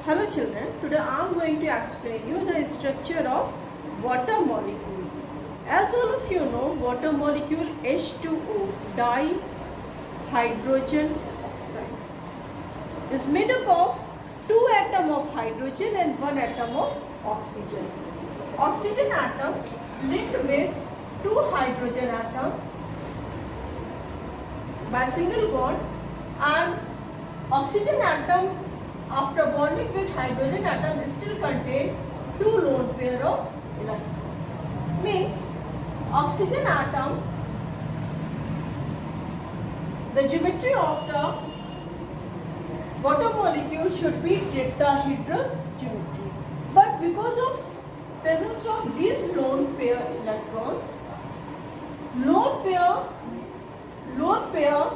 Hello children, today I am going to explain you the structure of water molecule. As all of you know, water molecule H2O, dihydrogen oxide, is made up of 2 atoms of hydrogen and 1 atom of oxygen. Oxygen atom linked with 2 hydrogen atoms by single bond, and oxygen atom after bonding with hydrogen atom still contain 2 lone pair of electrons. Means oxygen atom, the geometry of the water molecule should be tetrahedral geometry. But because of presence of these lone pair electrons, lone pair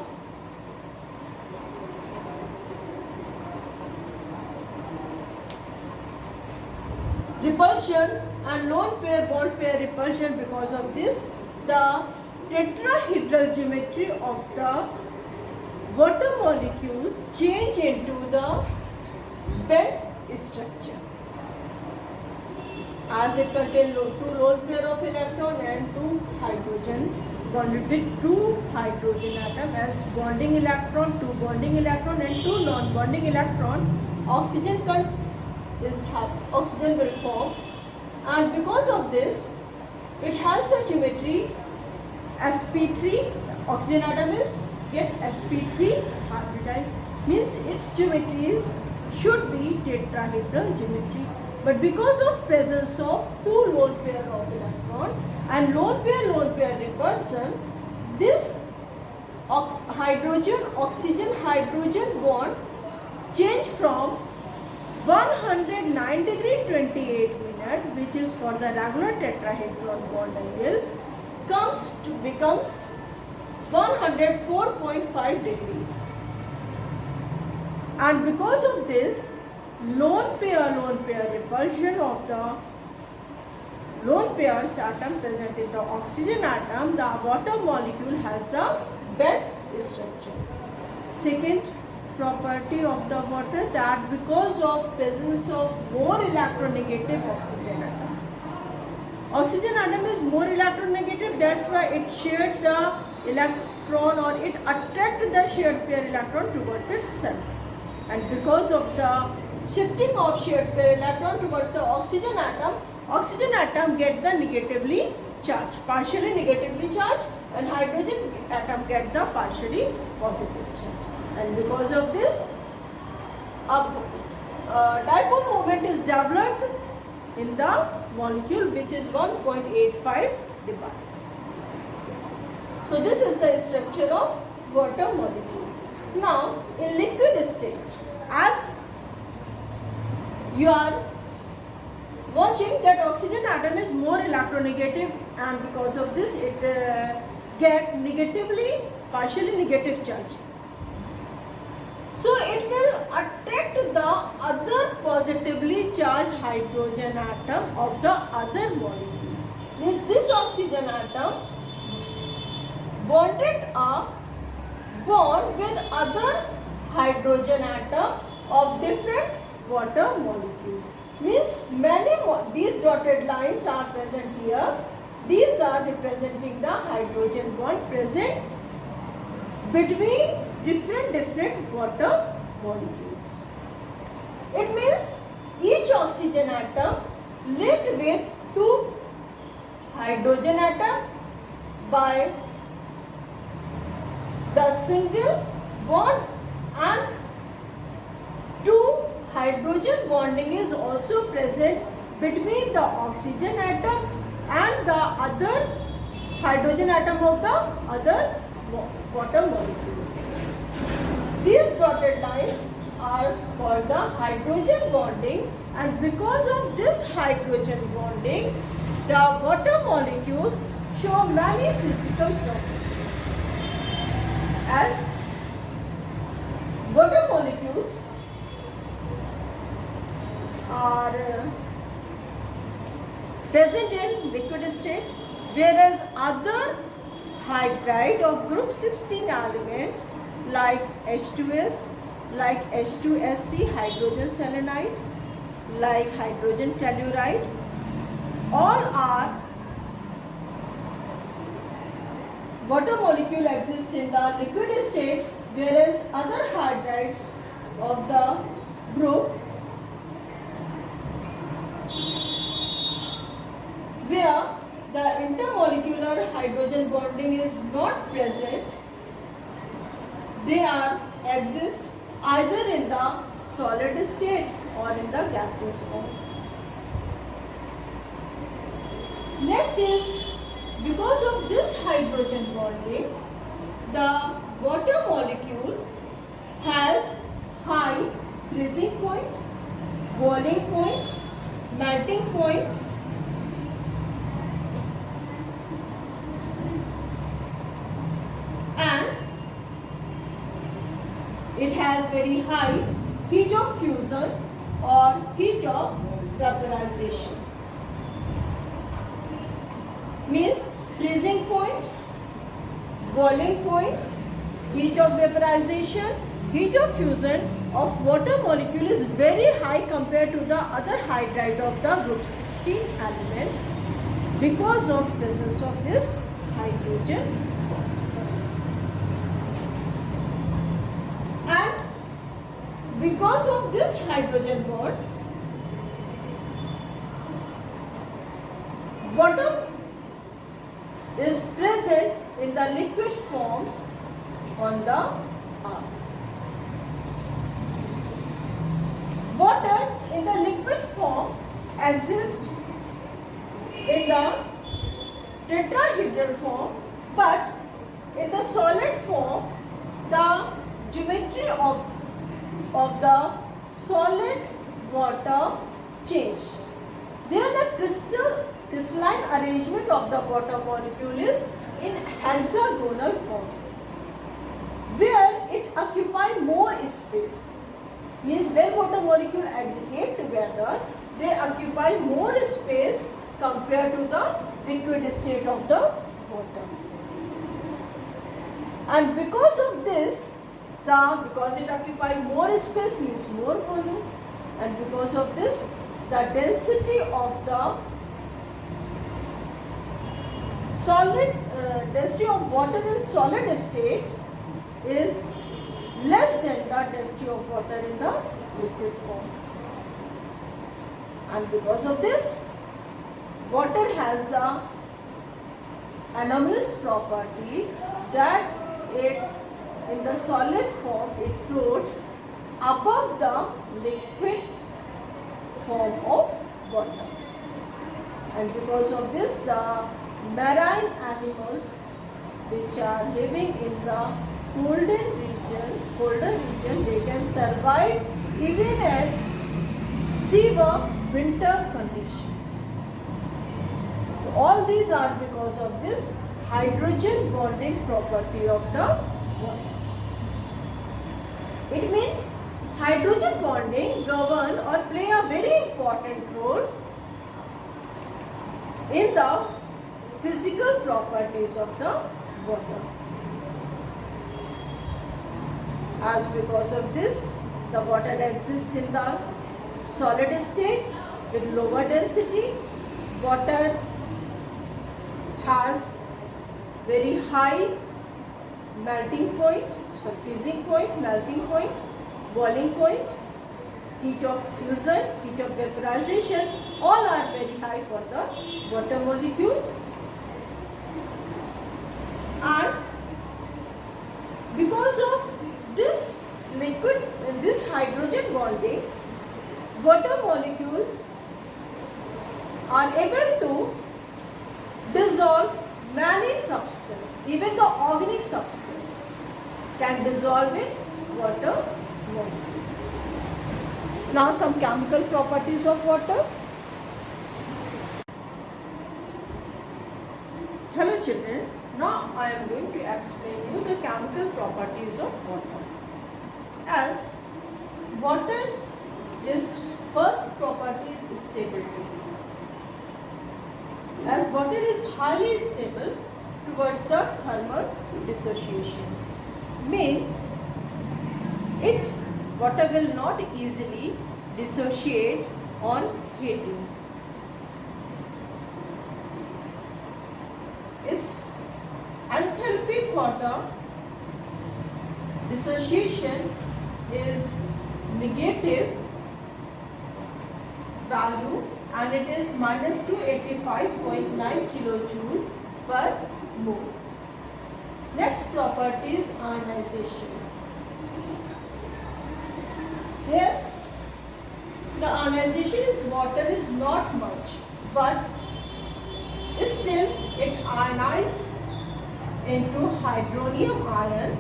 repulsion and lone pair bond pair repulsion, because of this the tetrahedral geometry of the water molecule change into the bent structure, as it contains 2 lone pair of electron and 2 hydrogen bonded with 2 hydrogen atom as bonding electron, 2 bonding electron and 2 non-bonding electron. Oxygen will form, and because of this it has the geometry sp3. Oxygen atom is get sp3 hybridized, means its geometry should be tetrahedral geometry. But because of presence of 2 lone pair of electron and lone pair repulsion, this oxygen hydrogen bond change from 109 degree 28 minute, which is for the regular tetrahedral bond angle, becomes 104.5 degree. And because of this lone pair repulsion of the lone pairs atom present in the oxygen atom, the water molecule has the bent structure. Second property of the water, that because of presence of more electronegative oxygen atom. Oxygen atom is more electronegative, that's why it shared the electron, or it attract the shared pair electron towards itself. And because of the shifting of shared pair electron towards the oxygen atom get the negatively charged, partially negatively charged, and hydrogen atom get the partially positive charge. And because of this, a dipole moment is developed in the molecule, which is 1.85 divided. So this is the structure of water molecule. Now in liquid state, as you are watching that oxygen atom is more electronegative, and because of this it get partially negative charge. So it will attract the other positively charged hydrogen atom of the other molecule. Means this oxygen atom bonded a bond with other hydrogen atom of different water molecule. Means these dotted lines are present here. These are representing the hydrogen bond present between different water molecules. It means each oxygen atom linked with 2 hydrogen atom by the single bond, and 2 hydrogen bonding is also present between the oxygen atom and the other hydrogen atom of the other water molecule. These dotted lines are for the hydrogen bonding, and because of this hydrogen bonding, the water molecules show many physical properties. As water molecules are present in liquid state, whereas other hydride of group 16 elements like H2S, like H2SC, hydrogen selenide, like hydrogen telluride, all are water molecule exist in the liquid state, whereas other hydrides of the group where the intermolecular hydrogen bonding is not present, they are exist either in the solid state or in the gaseous form. Next is, because of this hydrogen bonding, the water molecule has high freezing point, boiling point, melting point, and it has very high heat of fusion or heat of vaporization. Means freezing point, boiling point, heat of vaporization, heat of fusion of water molecule is very high compared to the other hydride of the group 16 elements because of presence of this hydrogen. And because of this hydrogen bond, water is present in the liquid form on the earth. Water in the liquid form exists in the tetrahedral form, but in the solid form, the geometry of the solid water change. There the crystalline arrangement of the water molecule is in hexagonal form, where it occupies more space. Means when water molecule aggregate together, they occupy more space compared to the liquid state of the water. And because of this, because it occupies more space means more volume, and because of this, the density of the density of water in solid state is less than the density of water in the liquid form. And because of this, water has the anomalous property that it in the solid form it floats above the liquid form of water. And because of this, the marine animals which are living in the colder region, they can survive even at severe winter conditions. So all these are because of this hydrogen bonding property of the water. It means hydrogen bonding govern or play a very important role in the physical properties of the water. As because of this, the water exists in the solid state with lower density. Water has very high melting point, so freezing point, melting point, boiling point, heat of fusion, heat of vaporization, all are very high for the water molecule. And because of this hydrogen bonding, water molecule are able to dissolve many substances. Even the organic substance can dissolve in water molecule. Now some chemical properties of water. Hello children, now I am going to explain you the chemical properties of water. As water is first property is stability. As water is highly stable towards the thermal dissociation, means it Water will not easily dissociate on heating. Its enthalpy for the dissociation is negative value, and it is minus 285.9 kilojoule per mole. Next property is ionization. Yes, the ionization is water is not much, but still it ionizes into hydronium ion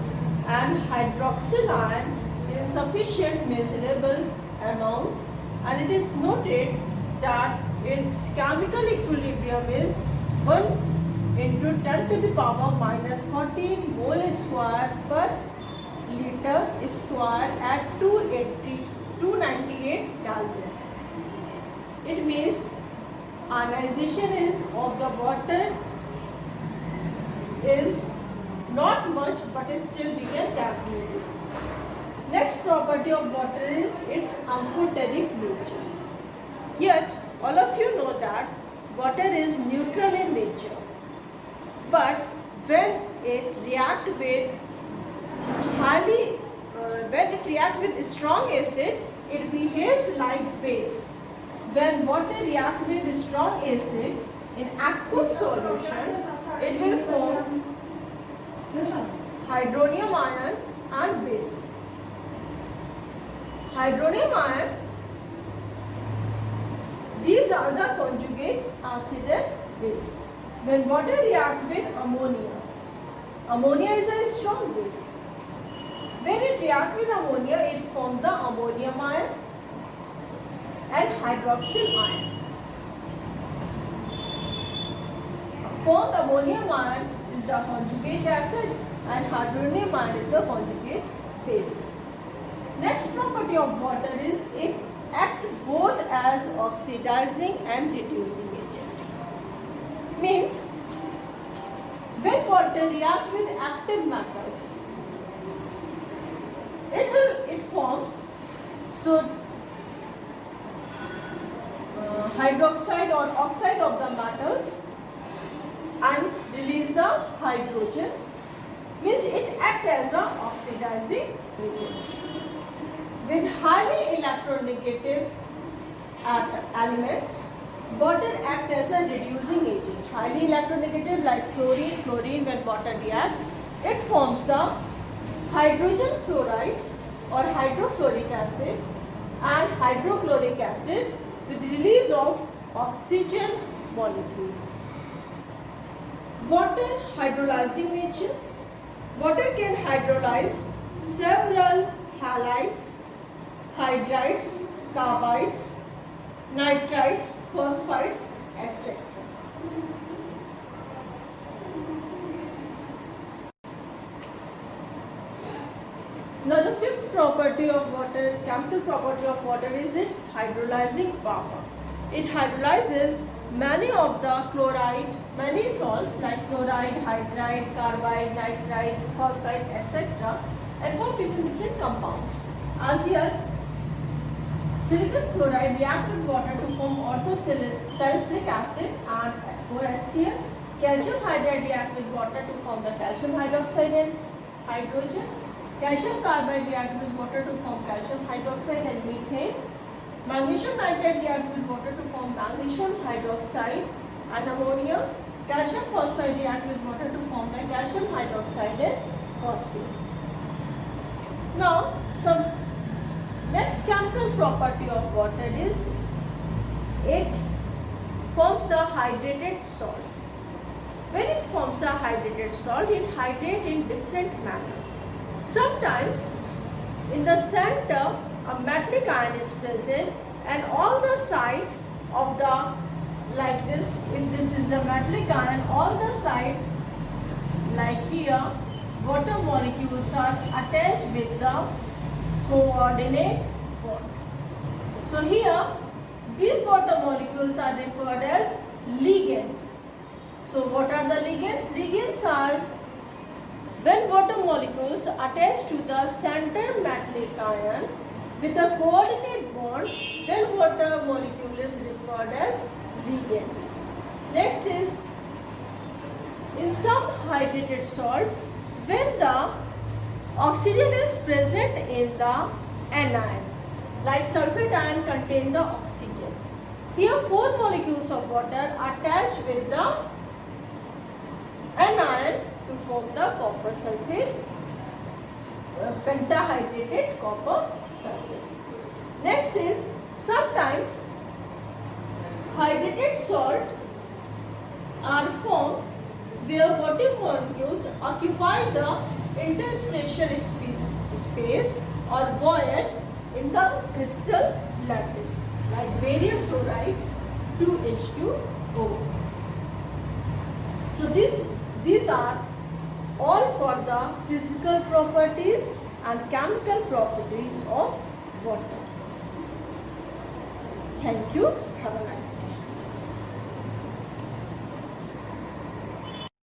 and hydroxyl ion in sufficient measurable amount, and it is noted that its chemical equilibrium is 1 into 10 to the power minus 14 mole square per liter square at 298 Kelvin. It means ionization is of the water is not much, but still we can calculate it. Next property of water is its amphoteric nature. Yet all of you know that water is neutral in nature, but when it reacts with strong acid, it behaves like base. When water reacts with strong acid in aqueous solution, it will form hydronium ion and base. Hydronium ion, these are the conjugate acid and base. When water reacts with ammonia, ammonia is a strong base. When it reacts with ammonia, it forms the ammonium ion and hydroxyl ion. Formed ammonium ion is the conjugate acid and hydronium ion is the conjugate base. Next property of water is it acts both as oxidizing and reducing agent. Means when water reacts with active metals, it forms hydroxide or oxide of the metals and release the hydrogen. Means it acts as an oxidizing agent. With highly electronegative elements, water acts as a reducing agent. Highly electronegative like chlorine when water reacts, it forms the hydrogen fluoride or hydrofluoric acid and hydrochloric acid with release of oxygen molecule. Water hydrolyzing nature. Water can hydrolyze several halides, hydrides, carbides, nitrides, phosphides, etc. Now the fifth property of water, chemical property of water is its hydrolyzing power. It hydrolyzes many of the many salts like chloride, hydride, carbide, nitride, phosphide, etc. and form different compounds. As here, silicon chloride reacts with water to form orthosalicylic acid and 4HCl. Calcium hydride reacts with water to form the calcium hydroxide and hydrogen. Calcium carbide reacts with water to form calcium hydroxide and methane. Magnesium nitride reacts with water to form magnesium hydroxide and ammonia. Calcium phosphide reacts with water to form the calcium hydroxide and phosphate. Now, some next chemical property of water is it forms the hydrated salt. When it forms the hydrated salt, it hydrates in different manners. Sometimes in the center a metallic ion is present and all the sides of the like this, if this is the metallic ion, all the sides like here water molecules are attached with the coordinate bond. So here these water molecules are referred as ligands. So what are the ligands? Ligands are when water molecules attach to the center metallic ion, with a coordinate bond, then water molecule is referred as reagents. Next is, in some hydrated salt, when the oxygen is present in the anion, like sulfate ion contain the oxygen. Here 4 molecules of water are attached with the anion to form the copper sulfate, pentahydrated copper sulfate. Next is, sometimes hydrated salt are formed where water molecules occupy the interstitial space or voids in the crystal lattice, like barium chloride 2H2O. So these are all for the physical properties and chemical properties of water. Thank you. Have a nice day.